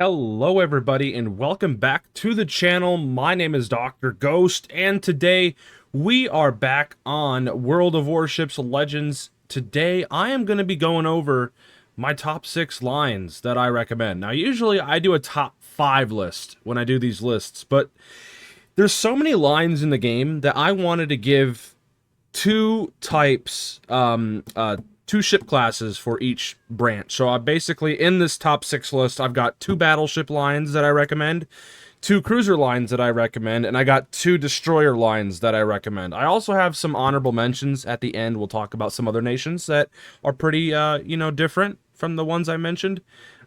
Hello everybody and welcome back to the channel. My name is Dr. Ghost and today we are back on World of Warships Legends. Today I am going to be going over my top 6 lines that I recommend. Now usually I do a top 5 list when I do these lists, but there's so many lines in the game that I wanted to give two types, two ship classes for each branch. So I basically, in this top 6 list, I've got 2 battleship lines that I recommend, 2 cruiser lines that I recommend, and I got 2 destroyer lines that I recommend. I also have some honorable mentions at the end. We'll talk about some other nations that are pretty, different from the ones I mentioned,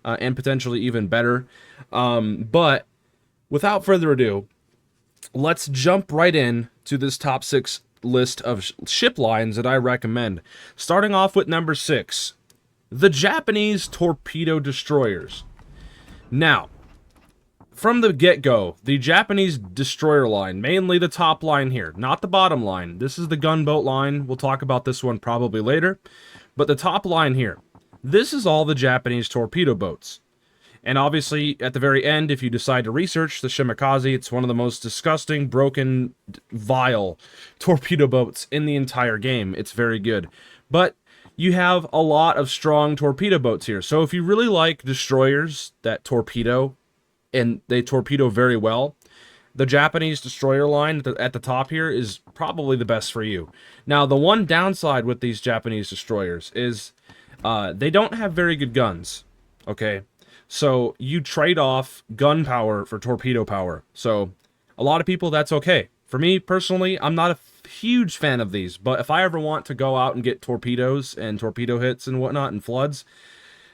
and potentially even better. But without further ado, let's jump right in to this top 6 list of ship lines that I recommend. Starting off with number 6, the Japanese torpedo destroyers. Now, from the get-go, the Japanese destroyer line, mainly the top line here, not the bottom line. This is the gunboat line. We'll talk about this one probably later. But the top line here, this is all the Japanese torpedo boats. And obviously, at the very end, if you decide to research the Shimakaze, it's one of the most disgusting, broken, vile torpedo boats in the entire game. It's very good. But you have a lot of strong torpedo boats here. So if you really like destroyers that torpedo, and they torpedo very well, the Japanese destroyer line at the top here is probably the best for you. Now, the one downside with these Japanese destroyers is they don't have very good guns, okay? So you trade off gun power for torpedo power. So a lot of people, that's okay. For me, personally, I'm not a huge fan of these, but if I ever want to go out and get torpedoes and torpedo hits and whatnot and floods,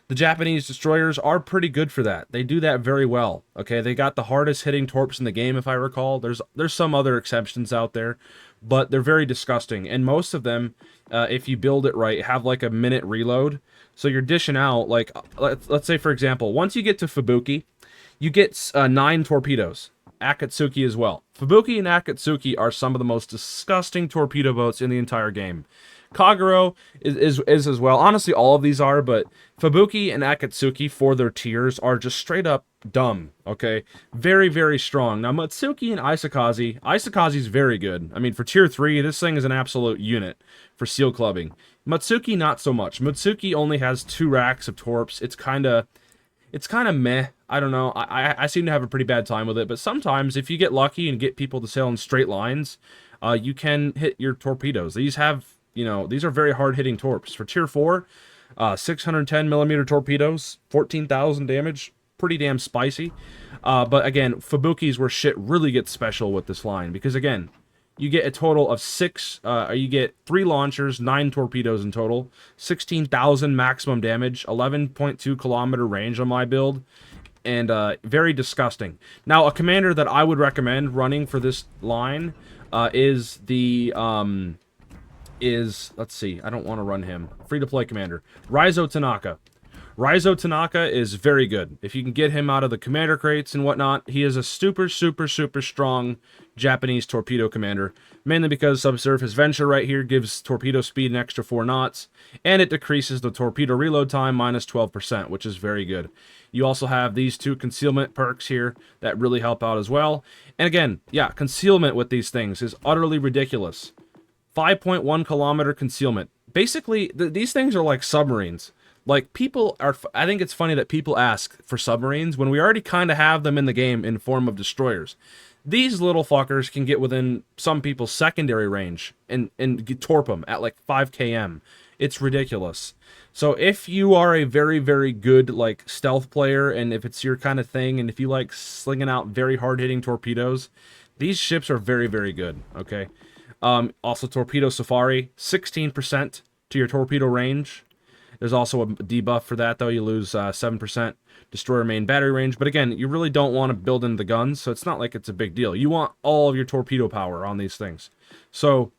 the Japanese destroyers are pretty good for that. They do that very well. Okay, they got the hardest hitting torps in the game, if I recall. There's some other exceptions out there, but they're very disgusting. And most of them, if you build it right, have like a minute reload. So you're dishing out, like, let's say, for example, once you get to Fubuki, you get 9 torpedoes. Akatsuki as well. Fubuki and Akatsuki are some of the most disgusting torpedo boats in the entire game. Kagero is as well. Honestly, all of these are, but Fubuki and Akatsuki, for their tiers, are just straight up dumb, okay? Very, very strong. Now, Matsuki and Isakaze's very good. I mean, for tier 3, this thing is an absolute unit for seal clubbing. Matsuki, not so much. Matsuki only has 2 racks of torps. It's kind of meh. I don't know. I seem to have a pretty bad time with it, but sometimes if you get lucky and get people to sail in straight lines, you can hit your torpedoes. These have, these are very hard-hitting torps. For tier 4, 610 millimeter torpedoes, 14,000 damage, pretty damn spicy. But again, Fubuki's where shit really gets special with this line, because again, you get a total of you get 3 launchers, 9 torpedoes in total, 16,000 maximum damage, 11.2 kilometer range on my build, and very disgusting. Now, a commander that I would recommend running for this line is the, let's see, I don't want to run him. Free-to-play commander. Raizo Tanaka. Raizo Tanaka is very good. If you can get him out of the commander crates and whatnot, he is a super, super, super strong Japanese torpedo commander. Mainly because Subsurface Venture right here gives torpedo speed an extra 4 knots, and it decreases the torpedo reload time minus 12%, which is very good. You also have these 2 concealment perks here that really help out as well. And again, yeah, concealment with these things is utterly ridiculous. 5.1 kilometer concealment. Basically, these things are like submarines. Like, I think it's funny that people ask for submarines when we already kind of have them in the game in form of destroyers. These little fuckers can get within some people's secondary range and torp them at like 5 km. It's ridiculous. So if you are a very, very good, like, stealth player, and if it's your kind of thing, and if you like slinging out very hard-hitting torpedoes, these ships are very, very good, okay? Also, Torpedo Safari, 16% to your torpedo range. There's also a debuff for that, though. You lose 7% destroyer main battery range. But again, you really don't want to build into the guns, so it's not like it's a big deal. You want all of your torpedo power on these things. So,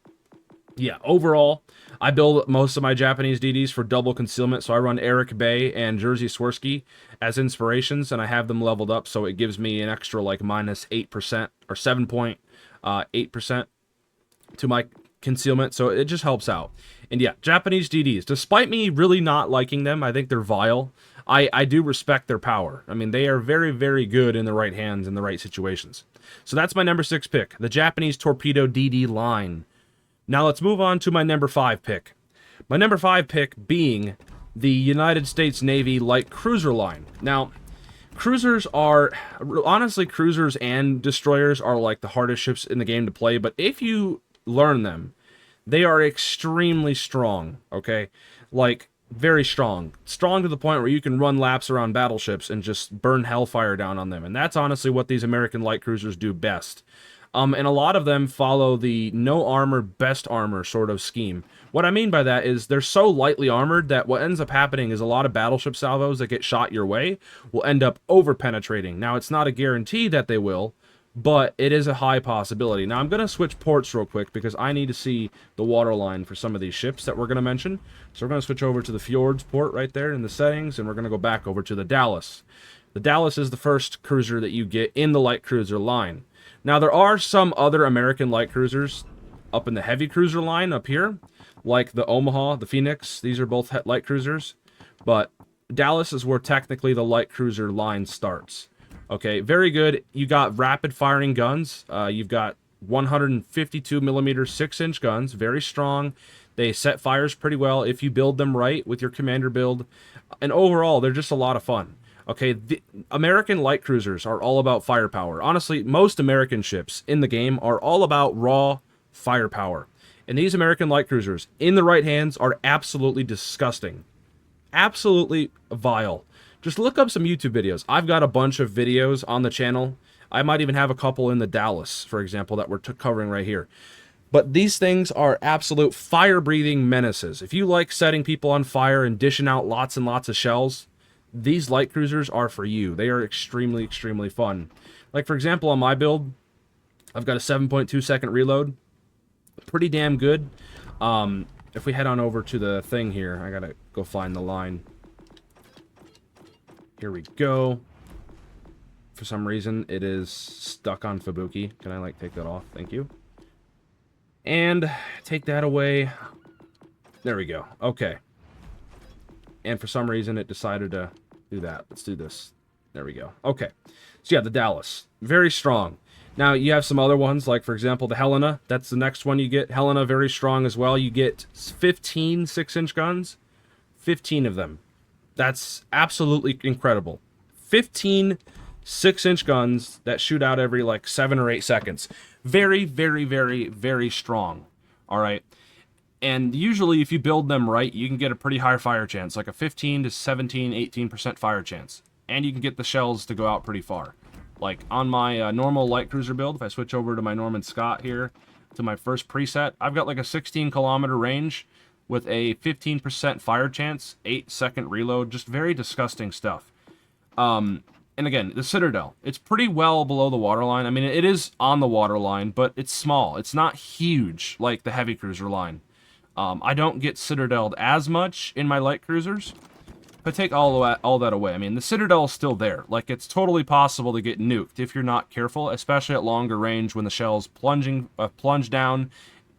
yeah, overall, I build most of my Japanese DDs for double concealment. So I run Eric Bay and Jerzy Swirsky as inspirations, and I have them leveled up, so it gives me an extra, like, minus 8% or 7.8% to my concealment, so it just helps out. And yeah, Japanese DDs, despite me really not liking them, I think they're vile. I do respect their power. I mean, they are very, very good in the right hands in the right situations. So that's my number 6 pick, the Japanese Torpedo DD line. Now let's move on to my number 5 pick. My number 5 pick being the United States Navy light cruiser line. Now, cruisers are, honestly, cruisers and destroyers are like the hardest ships in the game to play, but if you learn them, they are extremely strong, okay? Like, very strong. Strong to the point where you can run laps around battleships and just burn hellfire down on them. And that's honestly what these American light cruisers do best. And a lot of them follow the no armor, best armor sort of scheme. What I mean by that is they're so lightly armored that what ends up happening is a lot of battleship salvos that get shot your way will end up over-penetrating. Now, it's not a guarantee that they will, but it is a high possibility. Now, I'm going to switch ports real quick because I need to see the waterline for some of these ships that we're going to mention. So we're going to switch over to the Fjords port right there in the settings, and we're going to go back over to the Dallas. The Dallas is the first cruiser that you get in the light cruiser line. Now, there are some other American light cruisers up in the heavy cruiser line up here, like the Omaha, the Phoenix. These are both light cruisers, but Dallas is where technically the light cruiser line starts. Okay, very good. You got rapid firing guns. You've got 152 millimeter 6-inch guns, very strong. They set fires pretty well if you build them right with your commander build. And overall, they're just a lot of fun. Okay, the American light cruisers are all about firepower. Honestly, most American ships in the game are all about raw firepower. And these American light cruisers, in the right hands, are absolutely disgusting. Absolutely vile. Just look up some YouTube videos. I've got a bunch of videos on the channel. I might even have a couple in the Dallas, for example, that we're covering right here. But these things are absolute fire-breathing menaces. If you like setting people on fire and dishing out lots and lots of shells, these light cruisers are for you. They are extremely, extremely fun. Like, for example, on my build, I've got a 7.2 second reload. Pretty damn good. If we head on over to the thing here, I gotta go find the line. Here we go. For some reason, it is stuck on Fubuki. Can I, like, take that off? Thank you. And take that away. There we go. Okay. And for some reason, it decided to do that. Let's do this. There we go. Okay. So, yeah, the Dallas. Very strong. Now, you have some other ones, like, for example, the Helena. That's the next one you get. Helena, very strong as well. You get 15 6-inch guns. 15 of them. That's absolutely incredible. 15 6-inch guns that shoot out every, like, 7 or 8 seconds. Very, very, very, very strong. All right. And usually, if you build them right, you can get a pretty high fire chance, like a 15 to 17, 18% fire chance. And you can get the shells to go out pretty far. Like, on my normal light cruiser build, if I switch over to my Norman Scott here, to my first preset, I've got like a 16-kilometer range with a 15% fire chance, 8-second reload, just very disgusting stuff. And again, the Citadel, it's pretty well below the waterline. I mean, it is on the waterline, but it's small. It's not huge like the heavy cruiser line. I don't get Citadeled as much in my light cruisers. But take all that away, I mean, the Citadel is still there. Like, it's totally possible to get nuked if you're not careful, especially at longer range when the shells plunge down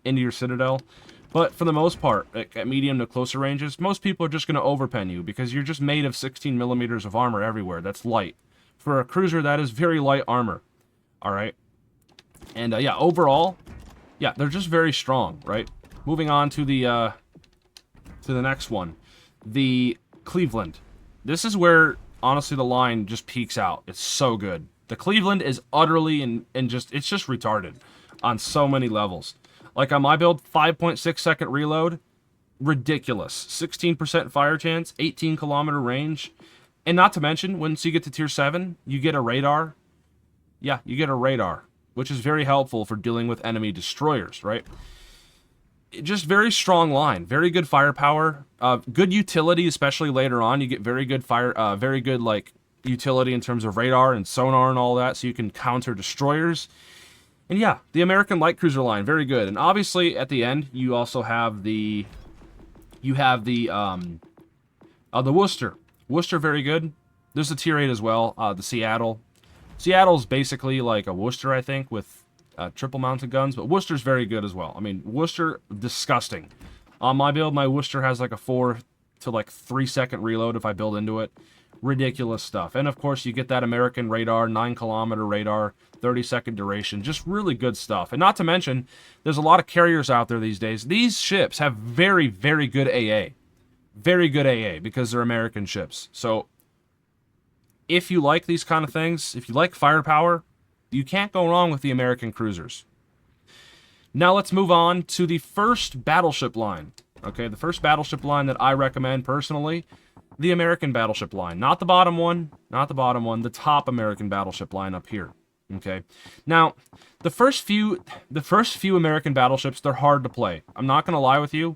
into your Citadel. But for the most part, at medium to closer ranges, most people are just going to overpen you because you're just made of 16 millimeters of armor everywhere. That's light. For a cruiser, that is very light armor. All right? And, yeah, overall, yeah, they're just very strong, right? Moving on to the next one. The Cleveland. This is where, honestly, the line just peaks out. It's so good. The Cleveland is utterly and just, it's just retarded on so many levels. Like on my build, 5.6 second reload, ridiculous. 16% fire chance, 18-kilometer range. And not to mention, once you get to tier 7, you get a radar. Yeah, you get a radar, which is very helpful for dealing with enemy destroyers, right? Just very strong line, very good firepower, good utility, especially later on. You get very good like utility in terms of radar and sonar and all that, so you can counter destroyers. And yeah, the American light cruiser line, very good. And obviously, at the end, you also have the Worcester. Worcester, very good. There's a tier 8 as well. The Seattle. Seattle's basically like a Worcester, I think, with triple mounted guns, but Worcester's very good as well. I mean, Worcester, disgusting. On my build, my Worcester has like a 4 to like 3 second reload if I build into it. ridiculous stuff. And of course, you get that American radar, 9-kilometer radar, 30-second duration, just really good stuff. And not to mention, there's a lot of carriers out there these days. These ships have very, very good AA. Very good AA because they're American ships. So if you like these kind of things, if you like firepower, you can't go wrong with the American cruisers. Now let's move on to the first battleship line. Okay, the first battleship line that I recommend personally, the American battleship line. Not the bottom one, not the bottom one, the top American battleship line up here. Okay, now the first few American battleships, they're hard to play. I'm not gonna lie with you.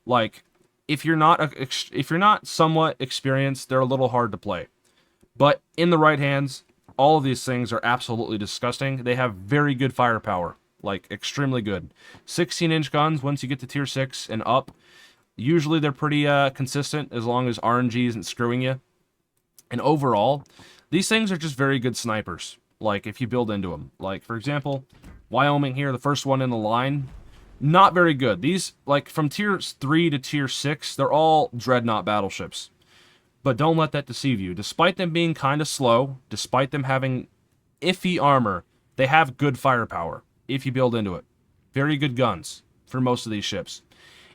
Like, if you're not somewhat experienced, they're a little hard to play. But in the right hands, all of these things are absolutely disgusting. They have very good firepower, like extremely good. 16-inch guns once you get to tier 6 and up. Usually they're pretty consistent as long as RNG isn't screwing you. And overall, these things are just very good snipers. Like, if you build into them. Like, for example, Wyoming here, the first one in the line, not very good. These, like, from tier 3 to tier 6, they're all dreadnought battleships. But don't let that deceive you. Despite them being kind of slow, despite them having iffy armor, they have good firepower if you build into it. Very good guns for most of these ships.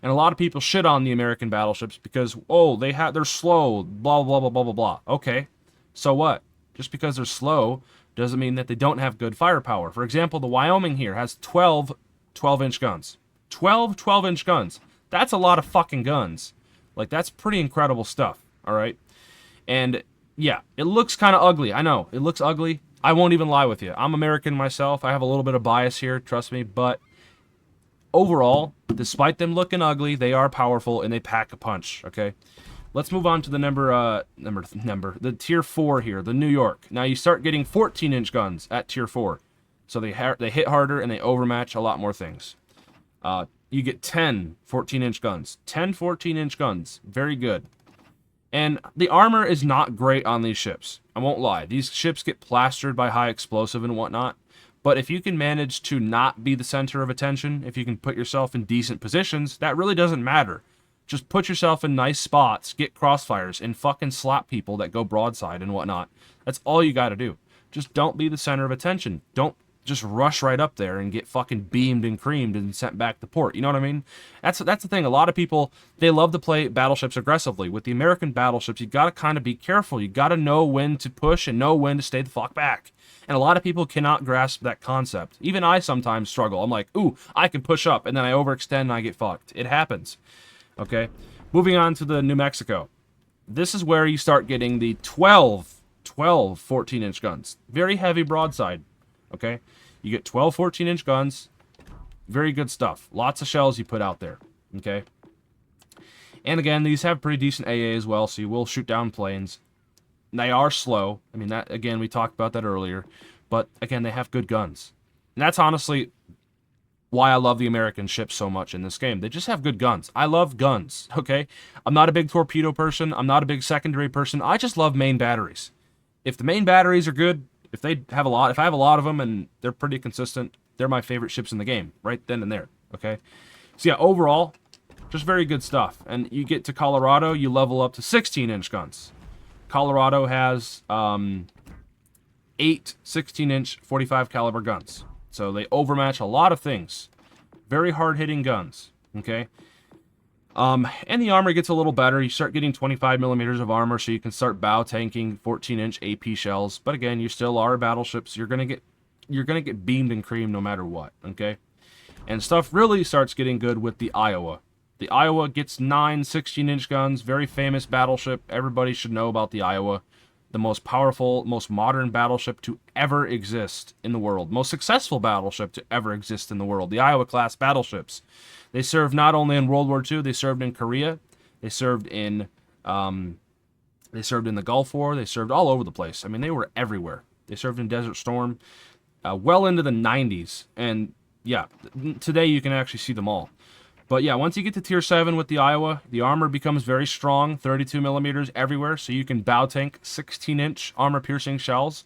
And a lot of people shit on the American battleships because, oh, they're slow, blah, blah, blah, blah, blah, blah. Okay, so what? Just because they're slow doesn't mean that they don't have good firepower. For example, the Wyoming here has 12 12-inch guns. 12 12-inch guns. That's a lot of fucking guns. Like, that's pretty incredible stuff. All right, and yeah, it looks kind of ugly. I know, it looks ugly. I won't even lie with you. I'm American myself. I have a little bit of bias here, trust me, but overall, despite them looking ugly, they are powerful and they pack a punch, okay? Let's move on to the the tier 4 here, the New York. Now you start getting 14-inch guns at tier 4. So they hit harder and they overmatch a lot more things. You get 10 14-inch guns. 10 14-inch guns. Very good. And the armor is not great on these ships. I won't lie. These ships get plastered by high explosive and whatnot. But if you can manage to not be the center of attention, if you can put yourself in decent positions, that really doesn't matter. Just put yourself in nice spots, get crossfires, and fucking slap people that go broadside and whatnot. That's all you gotta do. Just don't be the center of attention. Don't just rush right up there and get fucking beamed and creamed and sent back to port. You know what I mean? That's the thing. A lot of people, they love to play battleships aggressively. With the American battleships, you gotta kind of be careful. You gotta know when to push and know when to stay the fuck back. And a lot of people cannot grasp that concept. Even I sometimes struggle. I'm like, ooh, I can push up, and then I overextend and I get fucked. It happens. Okay? Moving on to the New Mexico. This is where you start getting the 12 14-inch guns. Very heavy broadside. Okay? You get 12 14-inch guns. Very good stuff. Lots of shells you put out there. Okay? And again, these have pretty decent AA as well, so you will shoot down planes. They are slow. I mean, that again, we talked about that earlier. But again, they have good guns. And that's honestly why I love the American ships so much in this game. They just have good guns. I love guns, okay? I'm not a big torpedo person. I'm not a big secondary person. I just love main batteries. If the main batteries are good, if I have a lot of them and they're pretty consistent, they're my favorite ships in the game, right then and there, okay? So yeah, overall, just very good stuff. And you get to Colorado, you level up to 16-inch guns. Colorado has 8 16-inch 45 caliber guns. So they overmatch a lot of things. Very hard-hitting guns, okay? And the armor gets a little better. You start getting 25 millimeters of armor, so you can start bow tanking 14-inch AP shells. But again, you still are battleships. You're gonna get beamed and creamed no matter what, okay? And stuff really starts getting good with the Iowa. The Iowa gets 9 16-inch guns. Very famous battleship. Everybody should know about the Iowa. The most powerful, most modern battleship to ever exist in the world. Most successful battleship to ever exist in the world. The Iowa-class battleships. They served not only in World War II, they served in Korea. They served in the Gulf War. They served all over the place. I mean, they were everywhere. They served in Desert Storm well into the 90s. And yeah, today you can actually see them all. But yeah, once you get to tier 7 with the Iowa, the armor becomes very strong, 32 millimeters everywhere, so you can bow tank 16-inch armor-piercing shells.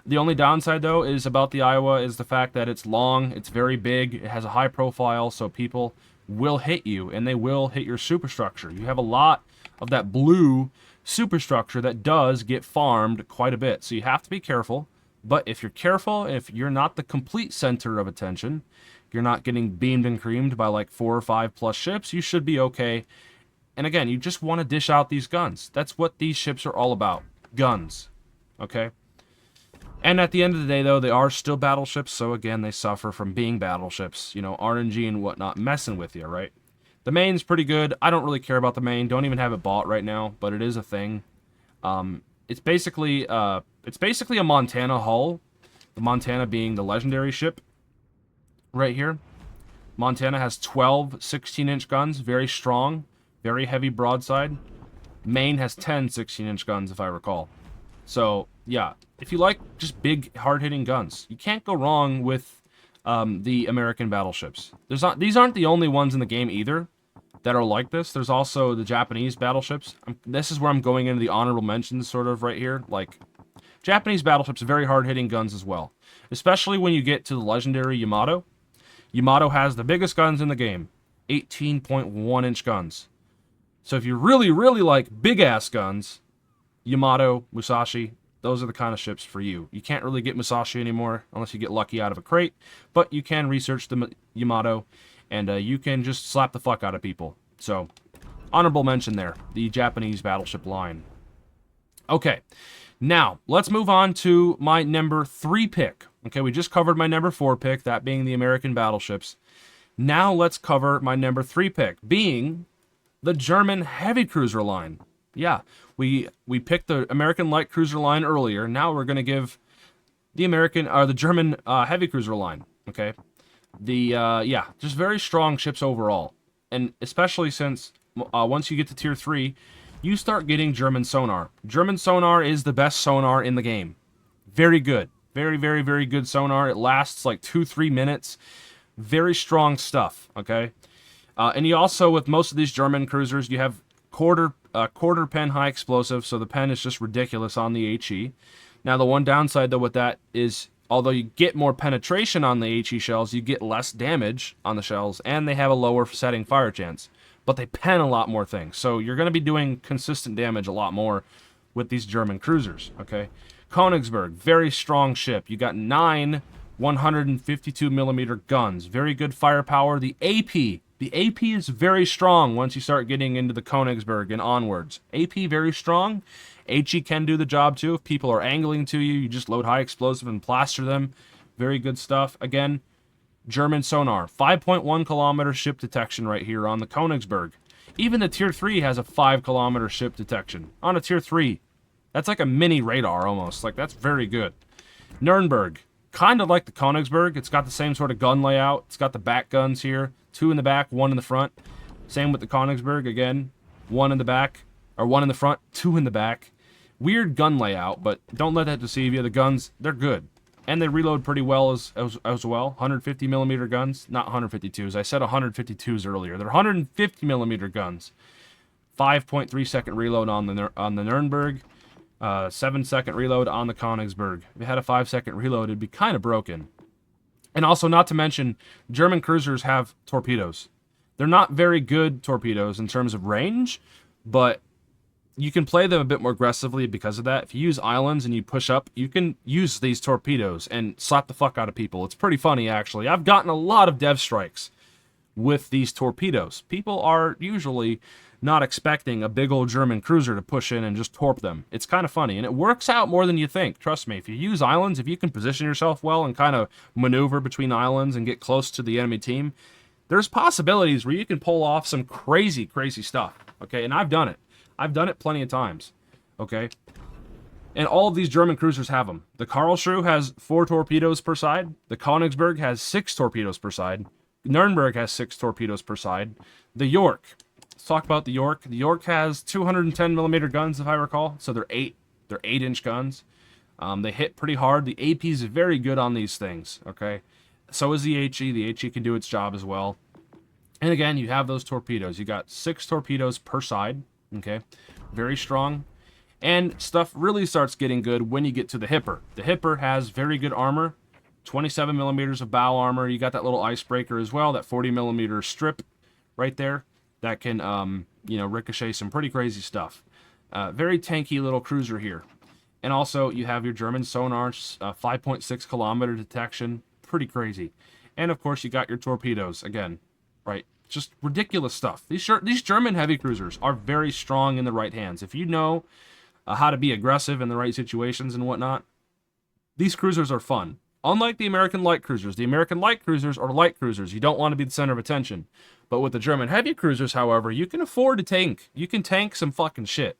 The only downside, though, is about the Iowa is the fact that it's long, it's very big, it has a high profile, so people will hit you, and they will hit your superstructure. You have a lot of that blue superstructure that does get farmed quite a bit. So you have to be careful. But if you're careful, if you're not the complete center of attention, you're not getting beamed and creamed by like 4 or 5 plus ships, you should be okay. And again, you just want to dish out these guns. That's what these ships are all about. Guns. Okay? And at the end of the day, though, they are still battleships, so again, they suffer from being battleships. You know, RNG and whatnot messing with you, right? The main's pretty good. I don't really care about the main. Don't even have it bought right now, but it is a thing. It's basically a Montana hull. The Montana being the legendary ship right here. Montana has 12 16-inch guns, very strong, very heavy broadside. Maine has 10 16-inch guns, if I recall. So, yeah, if you like just big, hard-hitting guns, you can't go wrong with the American battleships. These aren't the only ones in the game either that are like this. There's also the Japanese battleships. This is where I'm going into the honorable mentions sort of right here. Like, Japanese battleships are very hard-hitting guns as well, especially when you get to the legendary Yamato. Yamato has the biggest guns in the game, 18.1-inch guns. So if you really, really like big-ass guns, Yamato, Musashi, those are the kind of ships for you. You can't really get Musashi anymore unless you get lucky out of a crate, but you can research the Yamato, and you can just slap the fuck out of people. So, honorable mention there, the Japanese battleship line. Okay, now, let's move on to my number 3 pick. Okay, we just covered my number 4 pick, that being the American battleships. Now let's cover my number 3 pick, being the German heavy cruiser line. Yeah, we picked the American light cruiser line earlier. Now we're going to give the German heavy cruiser line. Okay, yeah, just very strong ships overall, and especially since once you get to tier 3, you start getting German sonar. German sonar is the best sonar in the game. Very good. Very, very, very good sonar. It lasts like 2-3 minutes. Very strong stuff, okay? And you also, with most of these German cruisers, you have quarter pen high explosive, so the pen is just ridiculous on the HE. Now, the one downside, though, with that is, although you get more penetration on the HE shells, you get less damage on the shells, and they have a lower setting fire chance. But they pen a lot more things, so you're going to be doing consistent damage a lot more with these German cruisers, okay? Königsberg, very strong ship. You got 9 152mm guns. Very good firepower. The AP is very strong once you start getting into the Königsberg and onwards. AP, very strong. HE can do the job too. If people are angling to you, you just load high explosive and plaster them. Very good stuff. Again, German sonar. 5.1 kilometer ship detection right here on the Königsberg. Even the tier 3 has a 5 kilometer ship detection on a tier 3. That's like a mini radar almost. Like, that's very good. Nuremberg. Kind of like the Königsberg. It's got the same sort of gun layout. It's got the back guns here. 2 in the back, 1 in the front. Same with the Königsberg. Again, 1 in the back, or 1 in the front, 2 in the back. Weird gun layout, but don't let that deceive you. The guns, they're good. And they reload pretty well as well. 150mm guns. Not 152s. I said 152s earlier. They're 150mm guns. 5.3 second reload on the Nuremberg. 7-second reload on the Königsberg. If it had a 5-second reload, it'd be kind of broken. And also, not to mention, German cruisers have torpedoes. They're not very good torpedoes in terms of range, but you can play them a bit more aggressively because of that. If you use islands and you push up, you can use these torpedoes and slap the fuck out of people. It's pretty funny, actually. I've gotten a lot of dev strikes with these torpedoes. People are usually not expecting a big old German cruiser to push in and just torp them. It's kind of funny, and it works out more than you think. Trust me, if you use islands, if you can position yourself well and kind of maneuver between islands and get close to the enemy team, there's possibilities where you can pull off some crazy, crazy stuff, okay? And I've done it. I've done it plenty of times, okay? And all of these German cruisers have them. The Karlsruhe has 4 torpedoes per side. The Königsberg has 6 torpedoes per side. Nuremberg has 6 torpedoes per side. The York. Let's talk about the York. The York has 210mm guns, if I recall. So they're 8-inch guns. They hit pretty hard. The AP is very good on these things, okay? So is the HE. The HE can do its job as well. And again, you have those torpedoes. You got 6 torpedoes per side, okay? Very strong. And stuff really starts getting good when you get to the Hipper. The Hipper has very good armor. 27mm of bow armor. You got that little icebreaker as well, that 40mm strip right there that can, ricochet some pretty crazy stuff. Very tanky little cruiser here. And also, you have your German sonars, 5.6 kilometer detection. Pretty crazy. And of course, you got your torpedoes. Again, right? Just ridiculous stuff. These German heavy cruisers are very strong in the right hands. If you know how to be aggressive in the right situations and whatnot, these cruisers are fun. Unlike the American light cruisers are light cruisers. You don't want to be the center of attention. But with the German heavy cruisers, however, you can afford to tank. You can tank some fucking shit.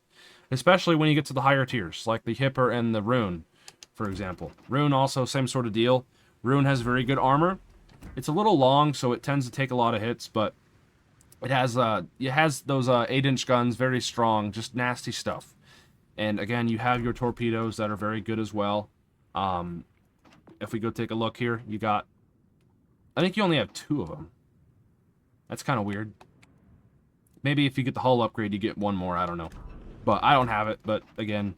Especially when you get to the higher tiers, like the Hipper and the Rune, for example. Rune also, same sort of deal. Rune has very good armor. It's a little long, so it tends to take a lot of hits, but it has those 8-inch guns, very strong, just nasty stuff. And again, you have your torpedoes that are very good as well. If we go take a look here, you got... I think you only have 2 of them. That's kind of weird. Maybe if you get the hull upgrade, you get 1 more, I don't know. But I don't have it. But again,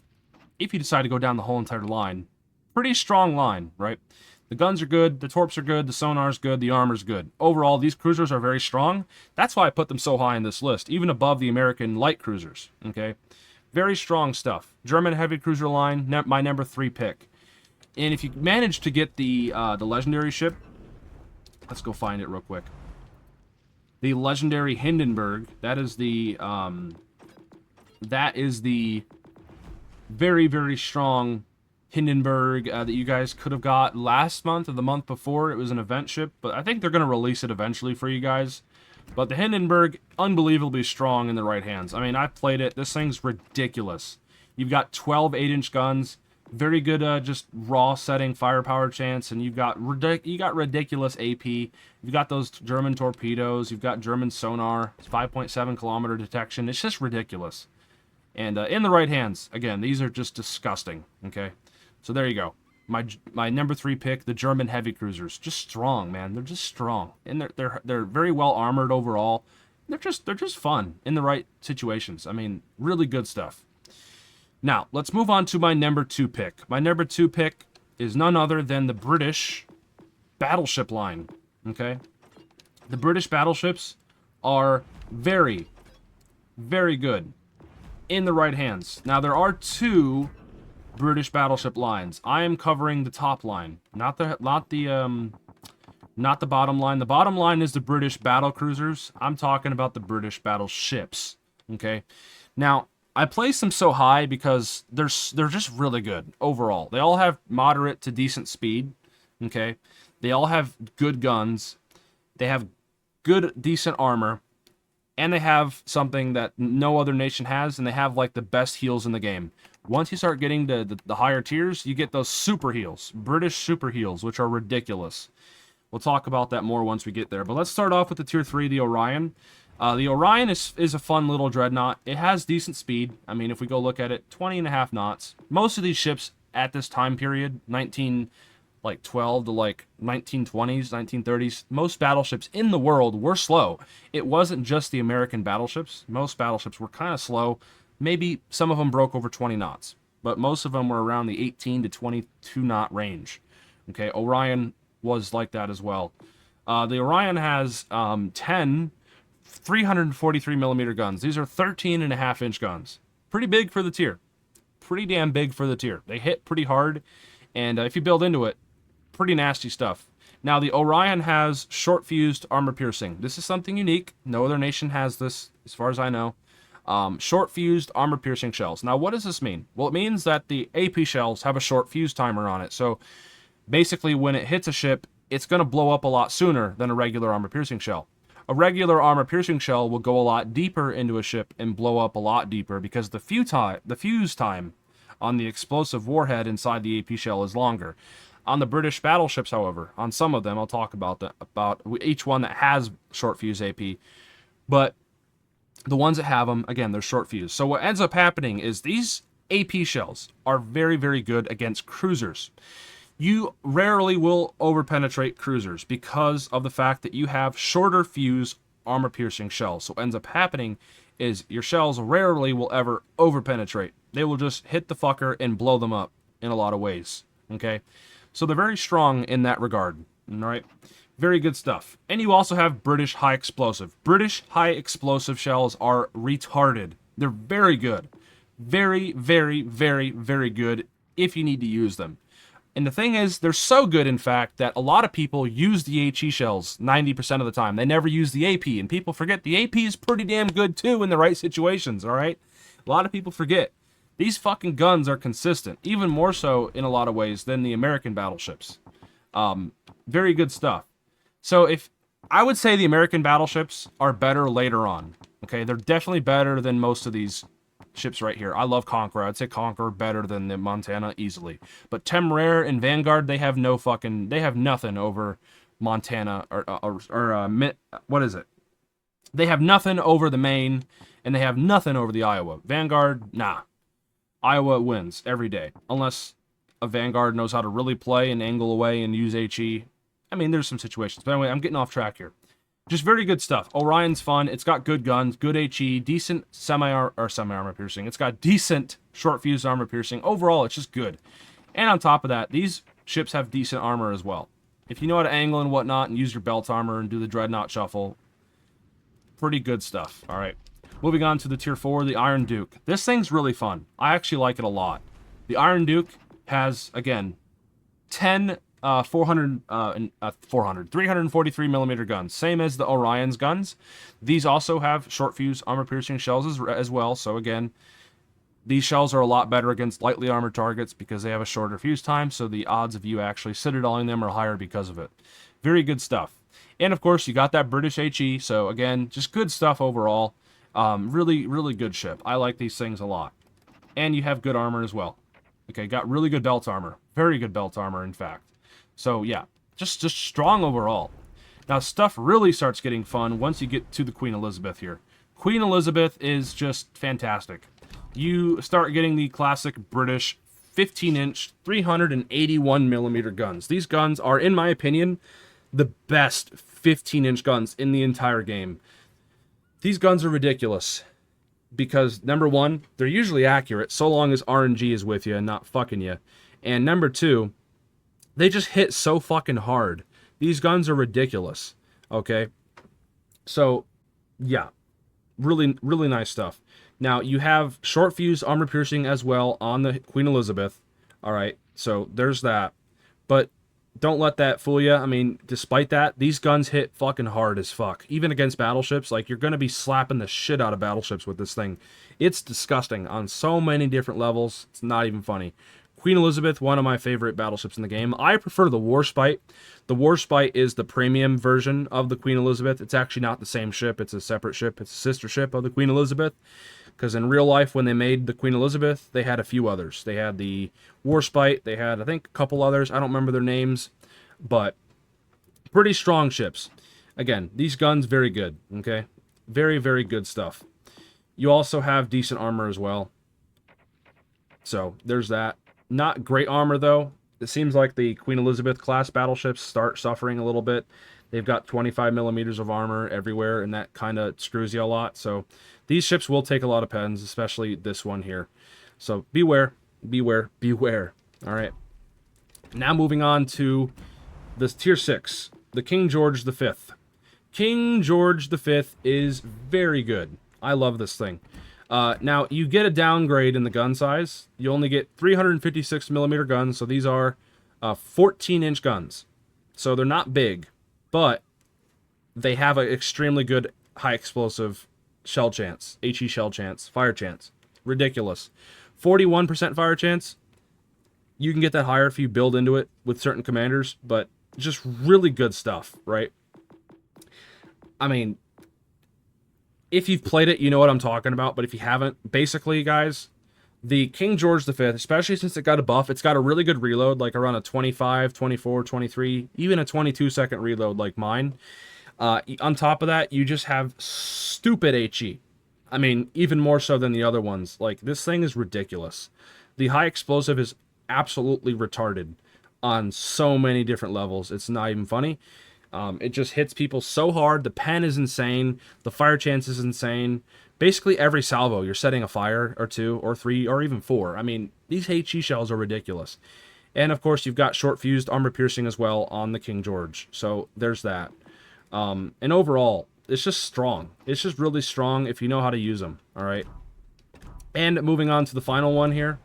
if you decide to go down the whole entire line, pretty strong line, right? The guns are good, the torps are good, the sonar's good, the armor's good. Overall, these cruisers are very strong. That's why I put them so high in this list, even above the American light cruisers, okay? Very strong stuff. German heavy cruiser line, my number 3 pick. And if you manage to get the legendary ship, let's go find it real quick. The legendary Hindenburg, that is the very, very strong Hindenburg that you guys could have got last month or the month before. It was an event ship, but I think they're going to release it eventually for you guys. But the Hindenburg, unbelievably strong in the right hands. I mean, I've played it. This thing's ridiculous. You've got 12 8-inch guns, very good just raw setting firepower chance, and you've got ridiculous AP. You've got those German torpedoes. You've got German sonar. It's 5.7 kilometer detection. It's just ridiculous. And in the right hands, again, these are just disgusting. Okay, so there you go. My number 3 pick, the German heavy cruisers, just strong, man. They're just strong, and they're very well armored overall. They're just fun in the right situations. I mean, really good stuff. Now, let's move on to my number 2 pick. My number 2 pick is none other than the British battleship line, okay? The British battleships are very, very good in the right hands. Now, there are 2 British battleship lines. I am covering the top line, not the bottom line. The bottom line is the British battle cruisers. I'm talking about the British battleships, okay? Now, I place them so high because they're just really good overall. They all have moderate to decent speed, okay? They all have good guns. They have good, decent armor. And they have something that no other nation has, and they have, like, the best heals in the game. Once you start getting to the higher tiers, you get those super heals, British super heals, which are ridiculous. We'll talk about that more once we get there. But let's start off with the Tier 3, the Orion. The Orion is a fun little dreadnought. It has decent speed. I mean, if we go look at it, 20.5 knots. Most of these ships at this time period, 1912 to like 1920s, 1930s, most battleships in the world were slow. It wasn't just the American battleships. Most battleships were kind of slow. Maybe some of them broke over 20 knots, but most of them were around the 18 to 22 knot range. Okay, Orion was like that as well. The Orion has 10 343 millimeter guns. These are 13.5-inch guns. Pretty big for the tier. Pretty damn big for the tier. They hit pretty hard, and if you build into it, pretty nasty stuff. Now, the Orion has short-fused armor piercing. This is something unique. No other nation has this, as far as I know. Short-fused armor piercing shells. Now, what does this mean? Well, it means that the AP shells have a short fuse timer on it. So, basically, when it hits a ship, it's going to blow up a lot sooner than a regular armor piercing shell. A regular armor-piercing shell will go a lot deeper into a ship and blow up a lot deeper because the fuse time on the explosive warhead inside the AP shell is longer. On the British battleships, however, on some of them, I'll talk about each one that has short fuse AP, but the ones that have them, again, they're short fuse. So what ends up happening is these AP shells are very, very good against cruisers. You rarely will overpenetrate cruisers because of the fact that you have shorter fuse armor-piercing shells. So what ends up happening is your shells rarely will ever overpenetrate. They will just hit the fucker and blow them up in a lot of ways, okay? So they're very strong in that regard, all right? Very good stuff. And you also have British high explosive. British high explosive shells are retarded. They're very good. Very, very, very, very good if you need to use them. And the thing is, they're so good, in fact, that a lot of people use the HE shells 90% of the time. They never use the AP, and people forget the AP is pretty damn good, too, in the right situations, all right? A lot of people forget. These fucking guns are consistent, even more so in a lot of ways than the American battleships. Very good stuff. So if I would say the American battleships are better later on, okay? They're definitely better than most of these ships right here. I love Conqueror. I'd say Conqueror better than the Montana easily. But Temeraire and Vanguard, they have nothing over Montana what is it? They have nothing over the Maine, and they have nothing over the Iowa. Vanguard, nah. Iowa wins every day, unless a Vanguard knows how to really play and angle away and use HE. I mean, there's some situations. But anyway, I'm getting off track here. Just very good stuff. Orion's fun. It's got good guns, good HE, decent semi-armor piercing. It's got decent short fuse armor piercing. Overall, it's just good. And on top of that, these ships have decent armor as well. If you know how to angle and whatnot and use your belt armor and do the dreadnought shuffle, pretty good stuff. All right. Moving on to the tier 4, the Iron Duke. This thing's really fun. I actually like it a lot. The Iron Duke has, again, 10 343 millimeter guns, same as the Orion's guns. These also have short fuse armor piercing shells as well. So again, these shells are a lot better against lightly armored targets because they have a shorter fuse time. So the odds of you actually citadeling them are higher because of it. Very good stuff. And of course, you got that British HE. So again, just good stuff overall. Really, really good ship. I like these things a lot. And you have good armor as well. Okay, got really good belt armor. Very good belt armor, in fact. So yeah, just strong overall. Now stuff really starts getting fun once you get to the Queen Elizabeth here. Queen Elizabeth is just fantastic. You start getting the classic British 15-inch 381 millimeter guns. These guns are, in my opinion, the best 15-inch guns in the entire game. These guns are ridiculous because, number one, they're usually accurate so long as RNG is with you and not fucking you. And number two, they just hit so fucking hard. These guns are ridiculous. Okay? So, yeah. Really, really nice stuff. Now, you have short fuse armor piercing as well on the Queen Elizabeth. Alright, so there's that. But don't let that fool you. I mean, despite that, these guns hit fucking hard as fuck. Even against battleships, like, you're going to be slapping the shit out of battleships with this thing. It's disgusting on so many different levels. It's not even funny. Queen Elizabeth, one of my favorite battleships in the game. I prefer the Warspite. The Warspite is the premium version of the Queen Elizabeth. It's actually not the same ship. It's a separate ship. It's a sister ship of the Queen Elizabeth. Because in real life, when they made the Queen Elizabeth, they had a few others. They had the Warspite. They had, I think, a couple others. I don't remember their names. But pretty strong ships. Again, these guns, very good. Okay? Very, very good stuff. You also have decent armor as well. So, there's that. Not great armor, though. It seems like the Queen Elizabeth class battleships start suffering a little bit. They've got 25 millimeters of armor everywhere, and that kind of screws you a lot. So these ships will take a lot of pens, especially this one here. So beware, beware, beware. All right. Now moving on to this tier 6, the King George V. King George V is very good. I love this thing. Now, you get a downgrade in the gun size. You only get 356 millimeter guns, so these are 14-inch guns. So they're not big, but they have an extremely good high explosive shell chance, HE shell chance, fire chance. Ridiculous. 41% fire chance. You can get that higher if you build into it with certain commanders, but just really good stuff, right? I mean, if you've played it, you know what I'm talking about. But if you haven't, basically, guys, the King George V, especially since it got a buff, it's got a really good reload, like around a 25, 24, 23, even a 22-second reload like mine. On top of that, you just have stupid HE. I mean, even more so than the other ones. Like, this thing is ridiculous. The high explosive is absolutely retarded on so many different levels. It's not even funny. It just hits people so hard. The pen is insane. The fire chance is insane. Basically, every salvo, you're setting a fire or 2 or 3 or even 4. I mean, these HE shells are ridiculous. And, of course, you've got short-fused armor piercing as well on the King George. So, there's that. And overall, it's just strong. It's just really strong if you know how to use them, all right? And moving on to the final one here,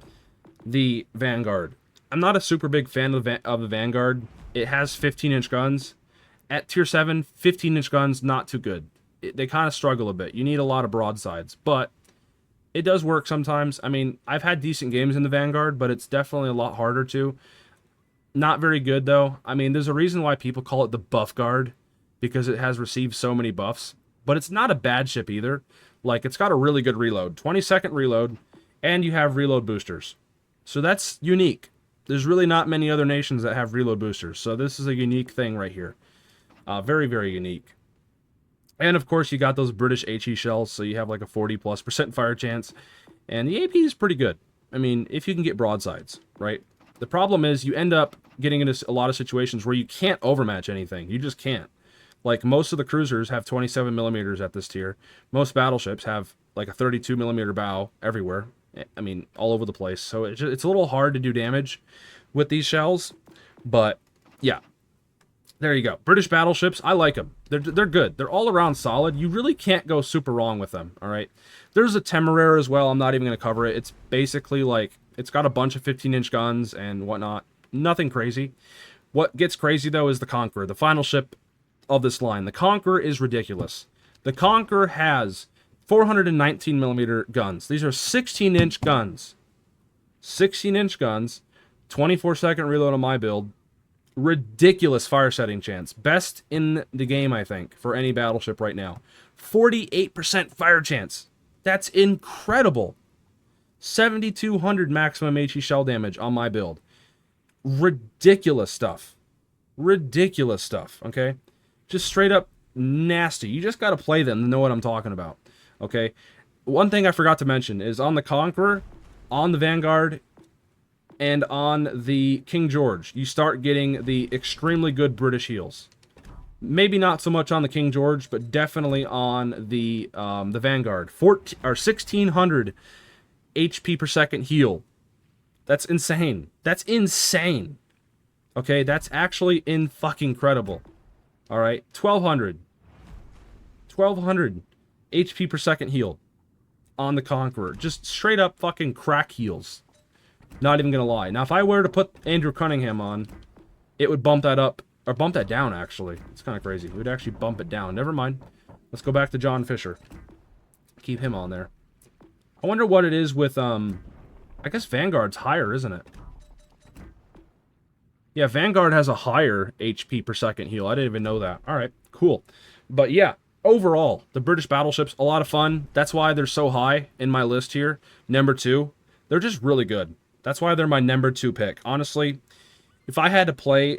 the Vanguard. I'm not a super big fan of the Vanguard. It has 15-inch guns. At tier 7, 15-inch guns, not too good. They kind of struggle a bit. You need a lot of broadsides, but it does work sometimes. I mean, I've had decent games in the Vanguard, but it's definitely a lot harder to. Not very good, though. I mean, there's a reason why people call it the Buff Guard, because it has received so many buffs. But it's not a bad ship either. Like, it's got a really good reload. 20-second reload, and you have reload boosters. So that's unique. There's really not many other nations that have reload boosters. So this is a unique thing right here. Very, very unique. And, of course, you got those British HE shells, so you have like a 40+% fire chance. And the AP is pretty good. I mean, if you can get broadsides, right? The problem is you end up getting into a lot of situations where you can't overmatch anything. You just can't. Like, most of the cruisers have 27 millimeters at this tier. Most battleships have like a 32 millimeter bow everywhere. I mean, all over the place. So it's a little hard to do damage with these shells. But, yeah. There you go. British battleships, I like them. They're good. They're all around solid. You really can't go super wrong with them, all right? There's a Temeraire as well. I'm not even going to cover it. It's basically like, it's got a bunch of 15-inch guns and whatnot. Nothing crazy. What gets crazy, though, is the Conqueror, the final ship of this line. The Conqueror is ridiculous. The Conqueror has 419 millimeter guns. These are 16-inch guns. 16-inch guns. 24-second reload on my build. Ridiculous fire setting chance. Best in the game, I think, for any battleship right now. 48% fire chance. That's incredible. 7,200 maximum HE shell damage on my build. Ridiculous stuff. Ridiculous stuff, okay? Just straight up nasty. You just got to play them to know what I'm talking about, okay? One thing I forgot to mention is on the Conqueror, on the Vanguard, and on the King George, you start getting the extremely good British heals. Maybe not so much on the King George, but definitely on the Vanguard. 1,600 HP per second heal. That's insane. That's insane. Okay, that's actually fucking incredible. All right, 1,200 HP per second heal on the Conqueror. Just straight up fucking crack heals. Not even gonna lie. Now, if I were to put Andrew Cunningham on, it would bump that up, or bump that down, actually. It's kind of crazy. It would actually bump it down. Never mind. Let's go back to John Fisher. Keep him on there. I wonder what it is with, I guess Vanguard's higher, isn't it? Yeah, Vanguard has a higher HP per second heal. I didn't even know that. Alright, cool. But yeah, overall, the British battleships, a lot of fun. That's why they're so high in my list here. Number 2. They're just really good. That's why they're my number 2 pick. Honestly, if I had to play,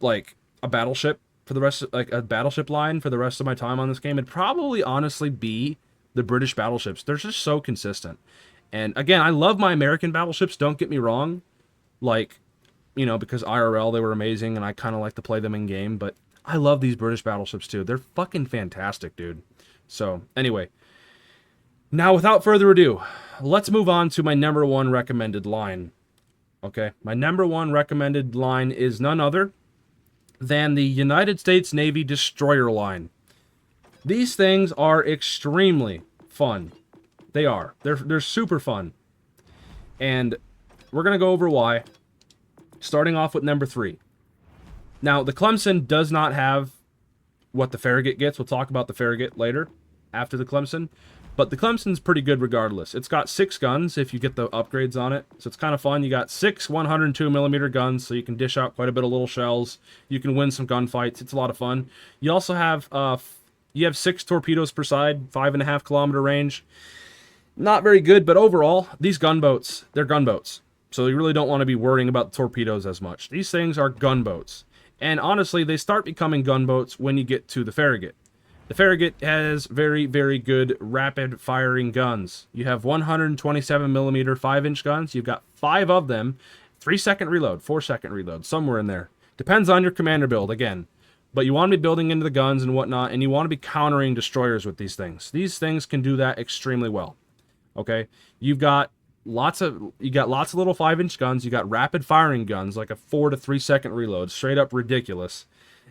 like, a battleship for the rest of, like, a battleship line for the rest of my time on this game, it'd probably honestly be the British battleships. They're just so consistent. And, again, I love my American battleships, don't get me wrong. Like, you know, because IRL, they were amazing, and I kind of like to play them in-game, but I love these British battleships, too. They're fucking fantastic, dude. So, anyway. Now, without further ado, let's move on to my number 1 recommended line. Okay, my number 1 recommended line is none other than the United States Navy Destroyer line. These things are extremely fun. They are. They're super fun. And we're going to go over why, starting off with number 3. Now, the Clemson does not have what the Farragut gets. We'll talk about the Farragut later, after the Clemson. But the Clemson's pretty good regardless. It's got 6 guns if you get the upgrades on it. So it's kind of fun. You got 6 102mm guns, so you can dish out quite a bit of little shells. You can win some gunfights. It's a lot of fun. You also have 6 torpedoes per side, 5.5 kilometer range. Not very good, but overall, these gunboats, they're gunboats. So you really don't want to be worrying about the torpedoes as much. These things are gunboats. And honestly, they start becoming gunboats when you get to the Farragut. The Farragut has very, very good rapid-firing guns. You have 127mm 5-inch guns. You've got 5 of them. 3-second reload, 4-second reload, somewhere in there. Depends on your commander build, again. But you want to be building into the guns and whatnot, and you want to be countering destroyers with these things. These things can do that extremely well. Okay? You got lots of little 5-inch guns. You got rapid-firing guns, like a 4 to 3-second reload. Straight up ridiculous.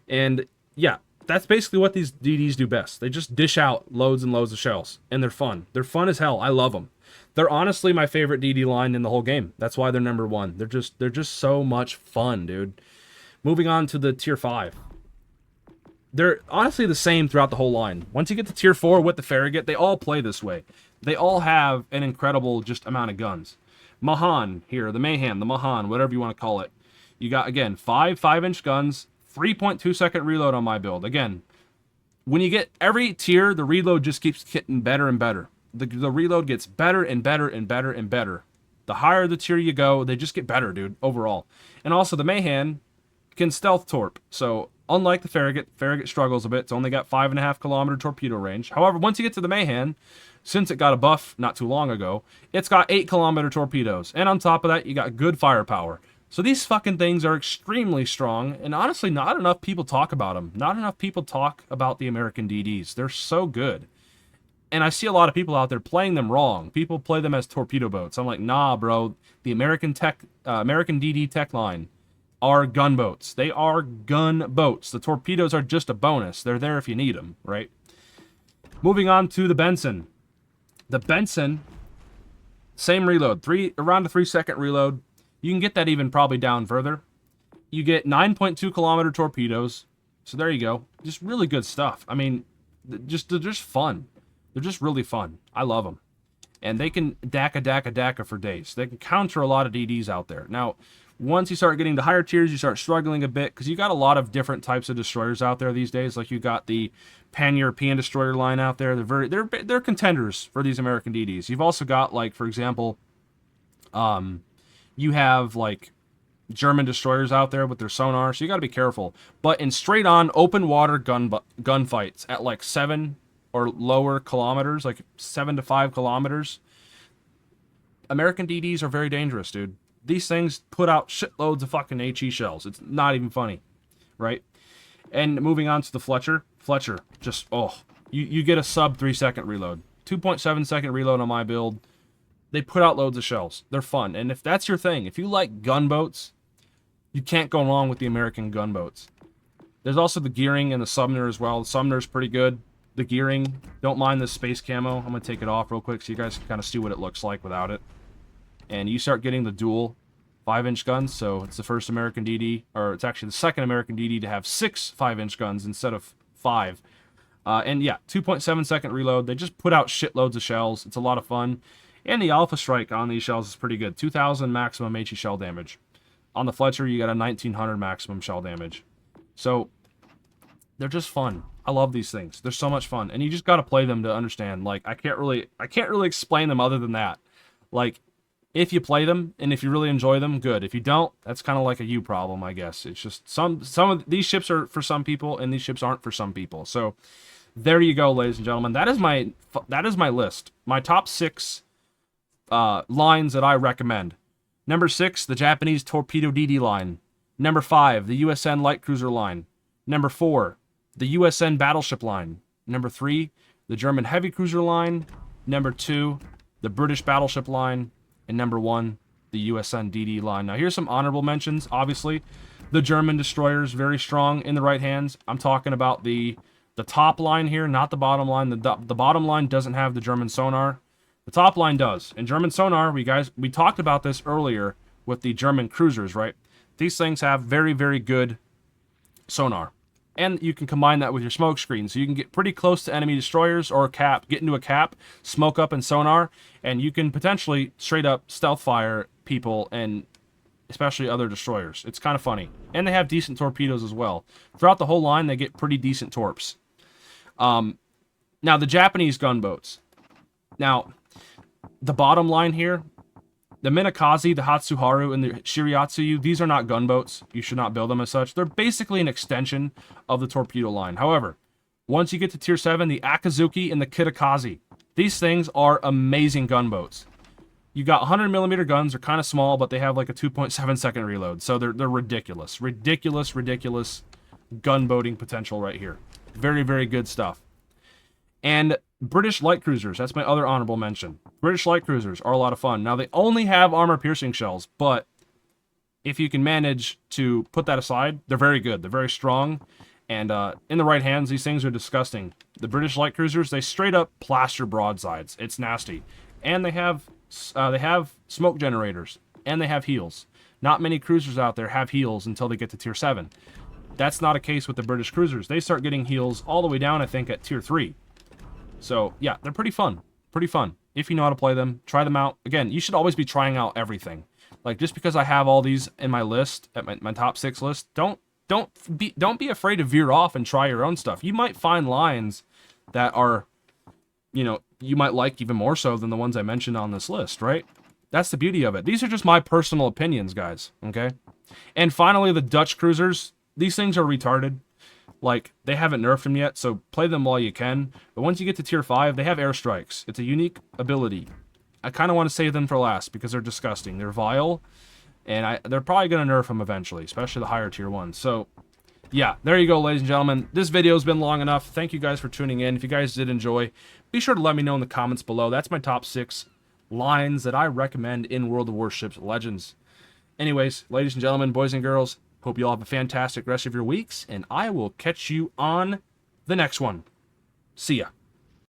And, yeah. That's basically what these DDs do best. They just dish out loads and loads of shells, and they're fun. They're fun as hell. I love them. They're honestly my favorite DD line in the whole game. That's why they're number 1. They're just so much fun, dude. Moving on to the tier 5. They're honestly the same throughout the whole line. Once you get to tier 4 with the Farragut, they all play this way. They all have an incredible just amount of guns. Mahan here, the Mayhem, the Mahan, whatever you want to call it. You got, again, 5.5-inch guns, 3.2-second reload on my build. Again, when you get every tier, the reload just keeps getting better and better. The reload gets better and better and better and better. The higher the tier you go, they just get better, dude, overall. And also, the Mayhem can stealth torp. So, unlike the Farragut struggles a bit. It's only got 5.5-kilometer torpedo range. However, once you get to the Mayhem, since it got a buff not too long ago, it's got 8-kilometer torpedoes. And on top of that, you got good firepower. So these fucking things are extremely strong, and honestly, not enough people talk about them. Not enough people talk about the American DDs. They're so good. And I see a lot of people out there playing them wrong. People play them as torpedo boats. I'm like, nah, bro. The American DD tech line are gunboats. They are gunboats. The torpedoes are just a bonus. They're there if you need them, right? Moving on to the Benson. The Benson, same reload, around a 3-second reload. You can get that even probably down further. You get 9.2-kilometer torpedoes. So there you go. Just really good stuff. I mean, they're just fun. They're just really fun. I love them. And they can DACA for days. They can counter a lot of DDs out there. Now, once you start getting to higher tiers, you start struggling a bit because you got a lot of different types of destroyers out there these days. Like you got the Pan-European destroyer line out there. They're contenders for these American DDs. You've also got, like, for example, you have like German destroyers out there with their sonar, so you got to be careful. But in straight on open water gunfights at like 7 or lower kilometers, like 7 to 5 kilometers, American DDs are very dangerous, dude. These things put out shitloads of fucking HE shells. It's not even funny, right? And moving on to the Fletcher. Fletcher, just, you get a sub 3-second reload. 2.7-second reload on my build. They put out loads of shells. They're fun. And if that's your thing, if you like gunboats, you can't go wrong with the American gunboats. There's also the gearing and the Sumner as well. The Sumner's pretty good. The gearing, don't mind the space camo. I'm going to take it off real quick so you guys can kind of see what it looks like without it. And you start getting the dual 5-inch guns. So it's the first American DD, or it's actually the second American DD to have 6 5-inch guns instead of 5. And yeah, 2.7-second reload. They just put out shitloads of shells. It's a lot of fun. And the Alpha Strike on these shells is pretty good. 2,000 maximum HE shell damage. On the Fletcher, you got a 1,900 maximum shell damage. So, they're just fun. I love these things. They're so much fun. And you just got to play them to understand. Like, I can't really explain them other than that. Like, if you play them, and if you really enjoy them, good. If you don't, that's kind of like a you problem, I guess. It's just, some of these ships are for some people, and these ships aren't for some people. So, there you go, ladies and gentlemen. That is my list. My top 6... lines that I recommend. Number 6, the Japanese Torpedo DD line. Number 5, the USN Light Cruiser line. Number 4, the USN Battleship line. Number 3, the German Heavy Cruiser line. Number 2, the British Battleship line. And number 1, the USN DD line. Now here's some honorable mentions. Obviously, the German destroyers, very strong in the right hands. I'm talking about the top line here, not the bottom line. The bottom line doesn't have the German sonar. The top line does. And German sonar, we talked about this earlier with the German cruisers, right? These things have very, very good sonar. And you can combine that with your smoke screen. So you can get pretty close to enemy destroyers or get into a cap, smoke up and sonar, and you can potentially straight up stealth fire people and especially other destroyers. It's kind of funny. And they have decent torpedoes as well. Throughout the whole line, they get pretty decent torps. Now, the Japanese gunboats. Now, the bottom line here, the Minakaze, the Hatsuharu, and the Shiriatsuyu, these are not gunboats. You should not build them as such. They're basically an extension of the torpedo line. However, once you get to Tier 7, the Akazuki and the Kitakaze, these things are amazing gunboats. You got 100mm guns. They're kind of small, but they have like a 2.7-second reload. So they're ridiculous. Ridiculous gunboating potential right here. Very, very good stuff. And British light cruisers, that's my other honorable mention. British light cruisers are a lot of fun. Now, they only have armor-piercing shells, but if you can manage to put that aside, they're very good. They're very strong, and in the right hands, these things are disgusting. The British light cruisers, they straight up plaster broadsides. It's nasty. and they have smoke generators, and they have heals. Not many cruisers out there have heals until they get to tier 7. That's not a case with the British cruisers. They start getting heals all the way down, I think, at tier 3. So, yeah, they're pretty fun. Pretty fun. If you know how to play them, try them out. Again, you should always be trying out everything. Like, just because I have all these in my list, at my top 6 list, don't be afraid to veer off and try your own stuff. You might find lines that are, you know, you might like even more so than the ones I mentioned on this list, right? That's the beauty of it. These are just my personal opinions, guys, okay? And finally, the Dutch cruisers. These things are retarded. Like, they haven't nerfed them yet, so play them while you can. But once you get to tier 5, they have airstrikes. It's a unique ability. I kind of want to save them for last because they're disgusting. They're vile, and they're probably going to nerf them eventually, especially the higher tier ones. So, yeah, there you go, ladies and gentlemen. This video's been long enough. Thank you guys for tuning in. If you guys did enjoy, be sure to let me know in the comments below. That's my top 6 lines that I recommend in World of Warships Legends. Anyways, ladies and gentlemen, boys and girls, hope you all have a fantastic rest of your weeks, and I will catch you on the next one. See ya.